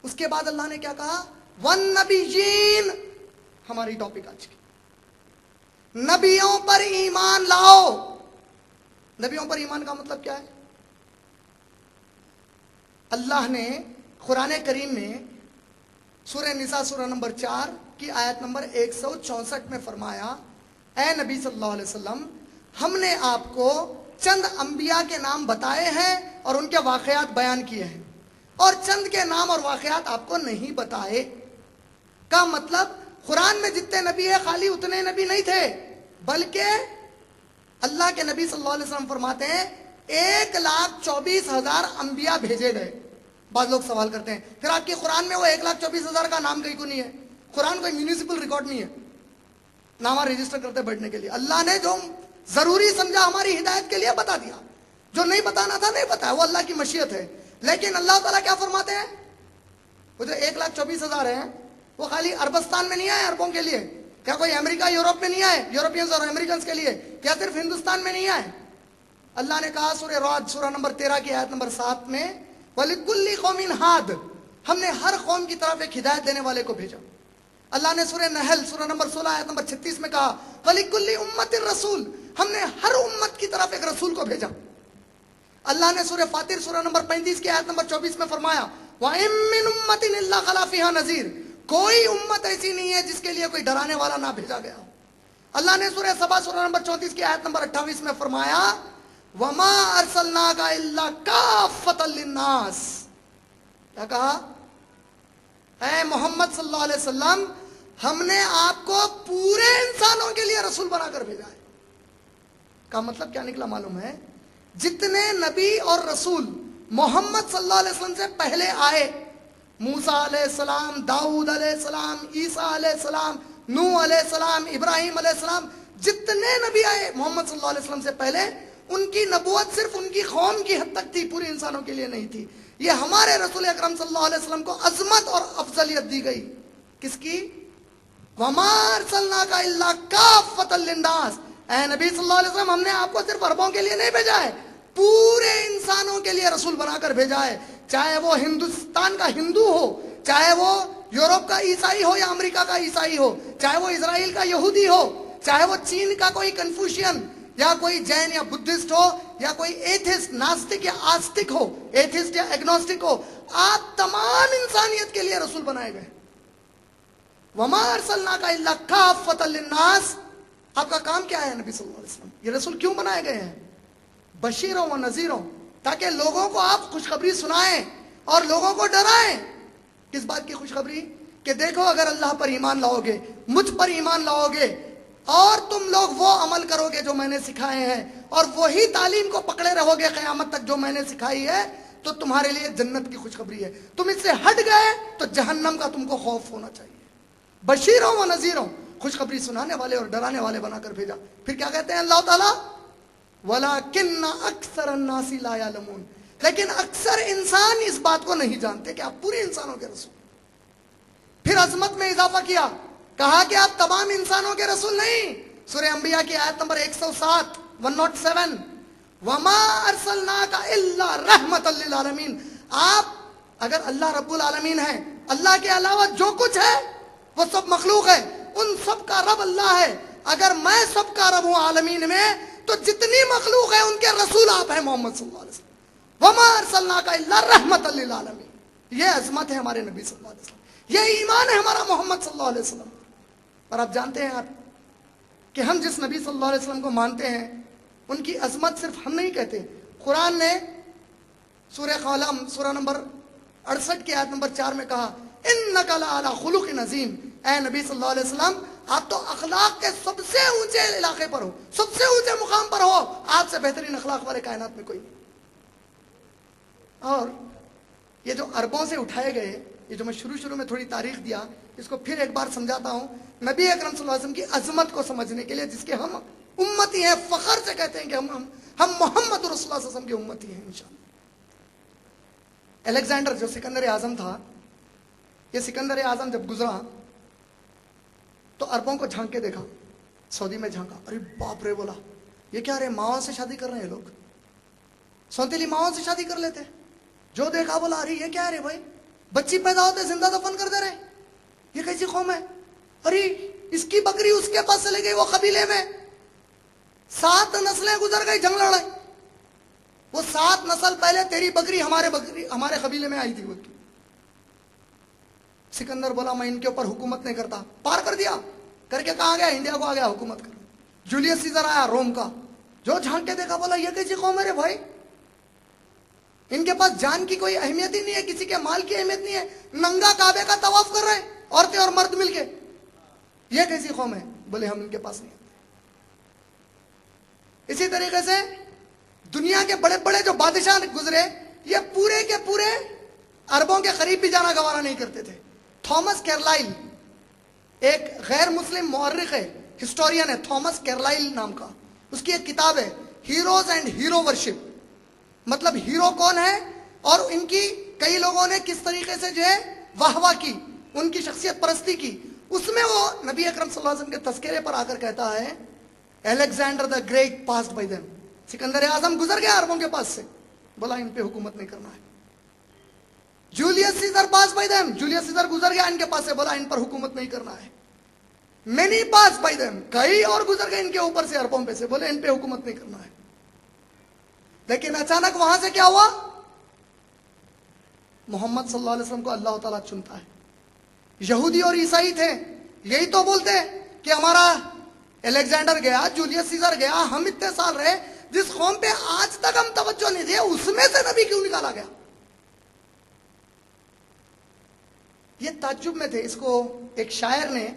اس کے بعد اللہ نے کیا کہا؟ والنبیین، ہماری ٹاپک آج کی، نبیوں پر ایمان لاؤ۔ نبیوں پر ایمان کا مطلب کیا ہے؟ اللہ نے قرآن کریم میں سورہ نساء سورہ نمبر 4 کی آیت نمبر 164 میں فرمایا، اے نبی صلی اللہ علیہ وسلم، ہم نے آپ کو چند انبیاء کے نام بتائے ہیں اور ان کے واقعات بیان کیے ہیں، اور چند کے نام اور واقعات آپ کو نہیں بتائے۔ کا مطلب قرآن میں جتنے نبی ہیں خالی اتنے نبی نہیں تھے، بلکہ اللہ کے نبی صلی اللہ علیہ وسلم فرماتے ہیں 1,24,000 انبیاء بھیجے گئے۔ بعض لوگ سوال کرتے ہیں پھر آپ کی قرآن میں وہ 1,24,000 کا نام کہیں کو نہیں ہے؟ قرآن کوئی میونسپل ریکارڈ نہیں ہے نامہ رجسٹر کرتے بیٹھنے کے لیے۔ اللہ نے جو ضروری سمجھا ہماری ہدایت کے لیے بتا دیا، جو نہیں بتانا تھا نہیں بتایا، وہ اللہ کی مشیت ہے۔ لیکن اللہ تعالیٰ کیا فرماتے ہیں؟ وہ جو 1,24,000 ہیں وہ خالی عربستان میں نہیں آئے عربوں کے لیے، کیا کوئی امریکہ یورپ میں نہیں آئے یورپینز اور امریکنز کے لیے، کیا صرف ہندوستان میں نہیں آئے؟ اللہ نے کہا سورہ رعد سورہ نمبر 13 کی آیت نمبر 7 میں، وَلِكُلِّ قَوْمٍ ہَادٍ، ہم نے ہر قوم کی طرف ایک ہدایت دینے والے کو بھیجا۔ اللہ نے سورہ نحل سورہ نمبر 16 آیت نمبر 36 میں کہا، وَلِكُلِّ أُمَّةٍ رَسُولٍ، ہم نے ہر امت کی طرف ایک رسول کو بھیجا۔ اللہ نے سورہ فاطر سورہ نمبر 35 کی آیت نمبر 24 میں فرمایا، وَإِن مِّنْ أُمَّةٍ إِلَّا خَلَا فِيهَا نَذِيرٌ، کوئی امت ایسی نہیں ہے جس کے لیے کوئی ڈرانے والا نہ بھیجا گیا۔ اللہ نے سورہ سبا سورہ نمبر 34 کی آیت نمبر 28 میں فرمایا، وَمَا أَرْسَلْنَاكَ إِلَّا كَافَّةً لِلنَّاسِ، کیا کہا؟ اے محمد صلی اللہ علیہ وسلم، ہم نے آپ کو پورے انسانوں کے لیے رسول بنا کر بھیجا ہے۔ کا مطلب کیا نکلا معلوم ہے؟ جتنے نبی اور رسول محمد صلی اللہ علیہ وسلم سے پہلے آئے، موسیٰ علیہ السلام، داؤد علیہ السلام، عیسیٰ علیہ السلام، نوح علیہ السلام، ابراہیم علیہ السلام، جتنے نبی آئے محمد صلی اللہ علیہ وسلم سے پہلے، ان کی نبوت صرف ان کی قوم کی حد تک تھی، پوری انسانوں کے لیے نہیں تھی۔ یہ ہمارے رسول اکرم صلی اللہ علیہ وسلم کو عظمت اور افضلیت دی گئی، کس کی؟ وَمَا أَرْسَلْنَاكَ إِلَّا كَافَّةً لِلنَّاسِ، اے نبی صلی اللہ علیہ وسلم، ہم نے آپ کو صرف عربوں کے لیے نہیں بھیجا ہے، پورے انسانوں کے لیے رسول بنا کر بھیجا ہے، چاہے وہ ہندوستان کا ہندو ہو، چاہے وہ یورپ کا عیسائی ہو یا امریکہ کا عیسائی ہو، چاہے وہ اسرائیل کا یہودی ہو، چاہے وہ چین کا کوئی کنفوشین یا کوئی جین یا بدھسٹ ہو، یا کوئی ایتھسٹ ناستک یا آستک ہو، ایتھسٹ یا ایگنوسٹک ہو، آپ تمام انسانیت کے لیے رسول بنائے گئے۔ وَمَا أَرْسَلْنَاكَ إِلَّا كَافَّةً لِلنَّاسِ، آپ کا کام کیا ہے نبی صلی اللہ علیہ وسلم؟ یہ رسول کیوں بنائے گئے ہیں؟ بشیروں و نذیروں، تاکہ لوگوں کو آپ خوشخبری سنائیں اور لوگوں کو ڈرائیں۔ کس بات کی خوشخبری؟ کہ دیکھو اگر اللہ پر ایمان لاؤ گے، مجھ پر ایمان لاؤ گے، اور تم لوگ وہ عمل کرو گے جو میں نے سکھائے ہیں، اور وہی تعلیم کو پکڑے رہو گے قیامت تک جو میں نے سکھائی ہے، تو تمہارے لیے جنت کی خوشخبری ہے۔ تم اس سے ہٹ گئے تو جہنم کا تم کو خوف ہونا چاہیے۔ بشیروں و نذیروں، خوشخبری سنانے والے اور ڈرانے والے بنا کر بھیجا۔ پھر کیا کہتے ہیں اللہ تعالیٰ؟ وَلَكِنَّ أَكْثَرَ النَّاسِ لَا يَعْلَمُونَ، لیکن اکثر انسان اس بات کو نہیں جانتے کہ آپ پورے انسانوں کے رسول۔ پھر عظمت میں اضافہ کیا، کہا کہ آپ تمام انسانوں کے رسول نہیں۔ سورہ انبیاء کی آیت نمبر 107 107، وَمَا أَرْسَلْنَاكَ إِلَّا رَحْمَةً لِلْعَالَمِينَ، آپ اگر اللہ رب العالمین ہے، اللہ کے علاوہ جو کچھ ہے وہ سب مخلوق ہے، ان سب کا رب اللہ ہے۔ اگر میں سب کا رب ہوں عالمین میں، تو جتنی مخلوق ہے ان کے رسول آپ ہیں محمد صلی اللہ علیہ وسلم۔ وَمَا أَرْسَلْنَاكَ إِلَّا رَحْمَةً لِلْعَالَمِينَ، یہ عظمت ہے ہمارے نبی صلی اللہ علیہ وسلم، یہ ایمان ہے ہمارا محمد صلی اللہ علیہ وسلم۔ اور آپ جانتے ہیں کہ ہم جس نبی صلی اللہ علیہ وسلم کو مانتے ہیں، ان کی عظمت صرف ہم نہیں کہتے، قرآن نے سورہ قلم سورہ نمبر 68 کی آیت نمبر 4 میں کہا، اِنَّكَ لَعَلَىٰ خُلُقٍ عَظِيمٍ، اے نبی صلی اللہ علیہ وسلم، آپ تو اخلاق کے سب سے اونچے علاقے پر ہو، سب سے اونچے مقام پر ہو، آپ سے بہترین اخلاق والے کائنات میں کوئی نہیں۔ اور یہ جو عربوں سے اٹھائے گئے، یہ جو میں شروع میں تھوڑی تاریخ دیا، اس کو پھر ایک بار سمجھاتا ہوں، نبی اکرم صلی اللہ علیہ وسلم کی عظمت کو سمجھنے کے لیے، جس کے ہم امتی ہیں، فخر سے کہتے ہیں کہ ہم محمد رسول اللہ صلی اللہ علیہ وسلم کی امتی ہیں انشاءاللہ۔ الیگزینڈر جو سکندر اعظم تھا، یہ سکندر اعظم جب گزرا تو عربوں کو جھانک کے دیکھا، سعودی میں جھانکا، ارے باپ رے، بولا یہ کیا رہے، ماؤں سے شادی کر رہے ہیں لوگ، سوتیلی ماؤں سے شادی کر لیتے، جو دیکھا بولا ارے یہ کیا ہے رے بھائی، بچی پیدا ہوتے زندہ دفن کر دے رہے. یہ کیسی قوم ہے؟ ارے اس کی بکری اس کے پاس چلے گئی, وہ قبیلے میں 7 نسلیں گزر گئی جنگ لڑائی. وہ 7 نسل پہلے تیری بکری ہمارے قبیلے میں آئی تھی. بول کے سکندر بولا میں ان کے اوپر حکومت نہیں کرتا. پار کر دیا, کر کے کہاں گیا؟ انڈیا کو آ گیا حکومت کر. جولیس سیزر آیا روم کا, جو جھانک کے دیکھا بولا یہ کیسی قوم ہے رے بھائی, ان کے پاس جان کی کوئی اہمیت ہی نہیں ہے, کسی کے مال کی اہمیت نہیں ہے, ننگا کعبے کا طواف کر رہے عورتیں اور مرد مل کے. یہ کیسی قوم ہے؟ بولے ہم ان کے پاس نہیں آتے. اسی طریقے سے دنیا کے بڑے بڑے جو بادشاہ گزرے, یہ پورے کے پورے عربوں کے قریب بھی جانا گوارا نہیں کرتے تھے. تھامس کیرلائل ایک غیر مسلم مورخ ہے, ہسٹورین ہے, تھامس کیرلائل نام کا. اس کی ایک کتاب ہے ہیروز اینڈ ہیرو ورشپ, مطلب ہیرو کون ہے اور ان کی کئی لوگوں نے کس طریقے سے جو ہے واہ واہ کی, ان کی شخصیت پرستی کی. اس میں وہ نبی اکرم صلی اللہ علیہ وسلم کے تذکرے پر آ کر کہتا ہے Alexander the great passed by them, سکندر اعظم گزر گیا عربوں کے پاس سے, بولا ان پہ حکومت نہیں کرنا ہے. Julius Caesar pass by them, Julius Caesar گزر گیا ان کے پاس سے, بولا ان پر حکومت نہیں کرنا ہے. مینی پاس بائی دیم, کئی اور گزر گئے ان کے اوپر سے عربوں پہ سے, بولے ان پہ حکومت نہیں کرنا ہے. لیکن اچانک وہاں سے کیا ہوا؟ محمد صلی اللہ علیہ وسلم کو اللہ تعالیٰ چنتا ہے. یہودی اور عیسائی تھے, یہی تو بولتے کہ ہمارا الیگزینڈر گیا, جولیس سیزر گیا, ہم اتنے سال رہے, جس قوم پہ آج تک ہم توجہ نہیں دیا اس میں سے نبی کیوں نکالا گیا؟ یہ تعجب میں تھے. اس کو ایک شاعر نے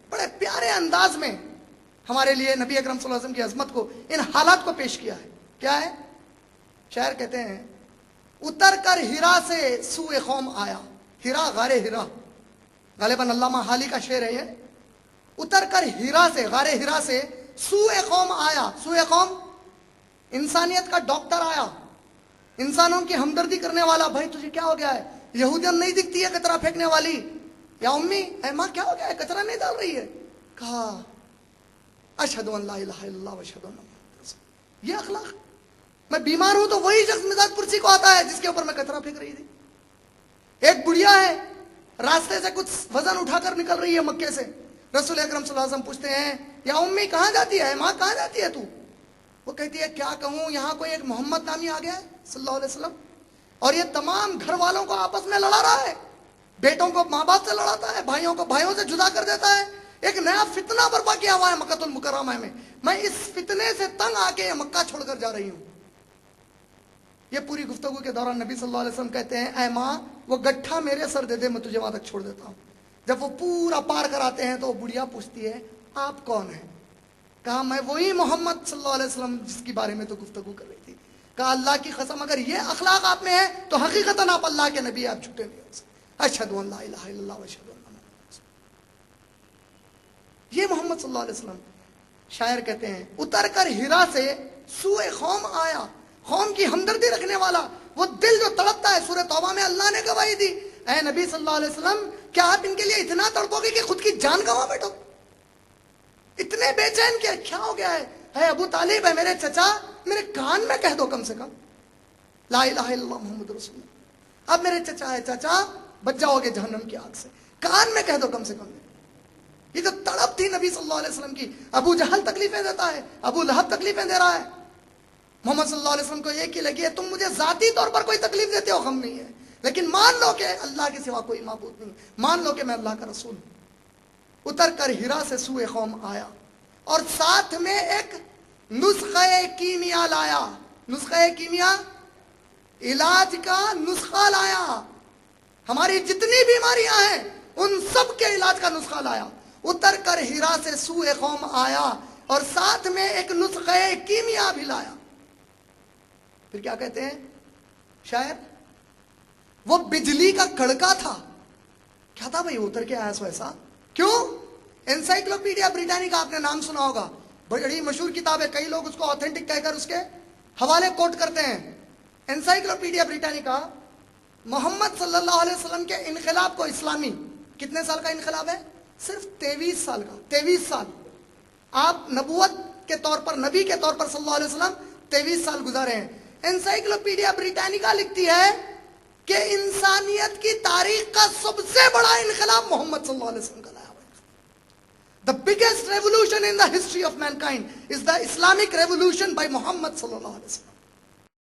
بڑے پیارے انداز میں ہمارے لیے نبی اکرم صلی اللہ علیہ وسلم کی عظمت کو, ان حالات کو پیش کیا ہے. کیا ہے؟ شاعر کہتے ہیں اتر کر ہیرا سے سوئے قوم آیا. ہیرا غار ہیرا, غالباً علامہ حالی کا شعر ہے یہ. اتر کر ہیرا سے, غار ہیرا سے سوئے قوم آیا. سوئے قوم انسانیت کا ڈاکٹر آیا, انسانوں کی ہمدردی کرنے والا. بھائی تجھے کیا ہو گیا ہے؟ یہودیت نہیں دکھتی ہے کچرا پھینکنے والی, یا امی اے ماں کیا ہو گیا ہے کچرا نہیں ڈال رہی ہے؟ کہا اشہد ان لا الہ الا اللہ واشہد ان محمد رسول اللہ. یہ اخلاق. میں بیمار ہوں تو وہی شخص مزاج پرسی کو آتا ہے جس کے اوپر میں کچرا پھینک رہی تھی. ایک بڑھیا ہے, راستے سے کچھ وزن اٹھا کر نکل رہی ہے مکے سے, رسول اکرم صلی اللہ علیہ وسلم پوچھتے ہیں یا امی کہاں جاتی ہے, ماں کہاں جاتی ہے تو؟ وہ کہتی ہے کیا کہوں, یہاں کوئی ایک محمد نامی آ گیا ہے صلی اللہ علیہ وسلم, اور یہ تمام گھر والوں کو آپس میں لڑا رہا ہے, بیٹوں کو ماں باپ سے لڑاتا ہے, بھائیوں کو بھائیوں سے جدا کر دیتا ہے. ایک نیا فتنہ برپا کیا ہوا ہے مکہ المکرمہ میں اس فتنے سے تنگ آ کے مکہ چھوڑ کر جا رہی ہوں. یہ پوری گفتگو کے دوران نبی صلی اللہ علیہ وسلم کہتے ہیں اے ماں وہ گٹھا میرے سر دے دے, میں تجھے وہاں تک چھوڑ دیتا ہوں. جب وہ پورا پار کر آتے ہیں تو وہ بڑھیا پوچھتی ہے آپ کون ہیں؟ کہا میں وہی محمد صلی اللہ علیہ وسلم جس کے بارے میں تو گفتگو کر رہی تھی. کہا اللہ کی قسم اگر یہ اخلاق آپ میں ہے تو حقیقتاً آپ اللہ کے نبی, آپ جھوٹے نہیں ہو سکتے. اشہد ان لا الہ الا اللہ واشہد ان محمد رسول اللہ. یہ محمد صلی اللہ علیہ وسلم. شاعر کہتے ہیں اتر کر ہیرا سے سوئے قوم آیا, قوم کی ہمدردی رکھنے والا, وہ دل جو تڑپتا ہے. سورہ توبہ میں اللہ نے گواہی دی اے نبی صلی اللہ علیہ وسلم کیا آپ ان کے لیے اتنا تڑپو گے کہ خود کی جان گنوا بیٹھو؟ اتنے بے چین کیا ہو گیا ہے؟ اے ابو طالب, ہے میرے چچا, میرے کان میں کہہ دو کم سے کم لا الہ الا اللہ محمد رسول اللہ. اب میرے چچا ہے, چچا بچ جاؤ گے جہنم کی آگ سے, کان میں کہہ دو کم سے کم. یہ جو تڑپ تھی نبی صلی اللہ علیہ وسلم کی, ابو جہل تکلیفیں دیتا ہے, ابو لہب تکلیفیں دے رہا ہے, محمد صلی اللہ علیہ وسلم کو ایک ہی لگی ہے تم مجھے ذاتی طور پر کوئی تکلیف دیتے ہو غم نہیں ہے, لیکن مان لو کہ اللہ کے سوا کوئی معبود نہیں, مان لو کہ میں اللہ کا رسول ہوں. اتر کر ہیرا سے سوئے قوم آیا اور ساتھ میں ایک نسخہ کیمیا لایا. نسخہ کیمیا, علاج کا نسخہ لایا. ہماری جتنی بیماریاں ہیں ان سب کے علاج کا نسخہ لایا. اتر کر ہیرا سے سوئے قوم آیا اور ساتھ میں ایک نسخہ کیمیا بھی لایا. پھر کیا کہتے ہیں شاعر, وہ بجلی کا کڑکا تھا. کیا تھا بھائی اتر کے آیا سو ایسا کیوں؟ انسائکلوپیڈیا بریٹانیکا آپ نے نام سنا ہوگا, بڑی مشہور کتاب ہے, کئی لوگ اس کو آتھینٹک کہہ کر اس کے حوالے کوٹ کرتے ہیں. انسائکلوپیڈیا بریٹانیکا محمد صلی اللہ علیہ وسلم کے انقلاب کو, اسلامی کتنے سال کا انقلاب ہے؟ صرف 23 سال کا. 23 سال آپ نبوت کے طور پر, نبی کے طور پر صلی اللہ علیہ وسلم 23 سال گزارے ہیں. انسائکلوپیڈیا بریٹانیکا لکھتی ہے کہ انسانیت کی تاریخ کا سب سے بڑا انقلاب محمد صلی اللہ علیہ وسلم کا لایا ہوا ہے. The biggest revolution in the history of mankind is the Islamic revolution by Muhammad صلی اللہ علیہ وسلم.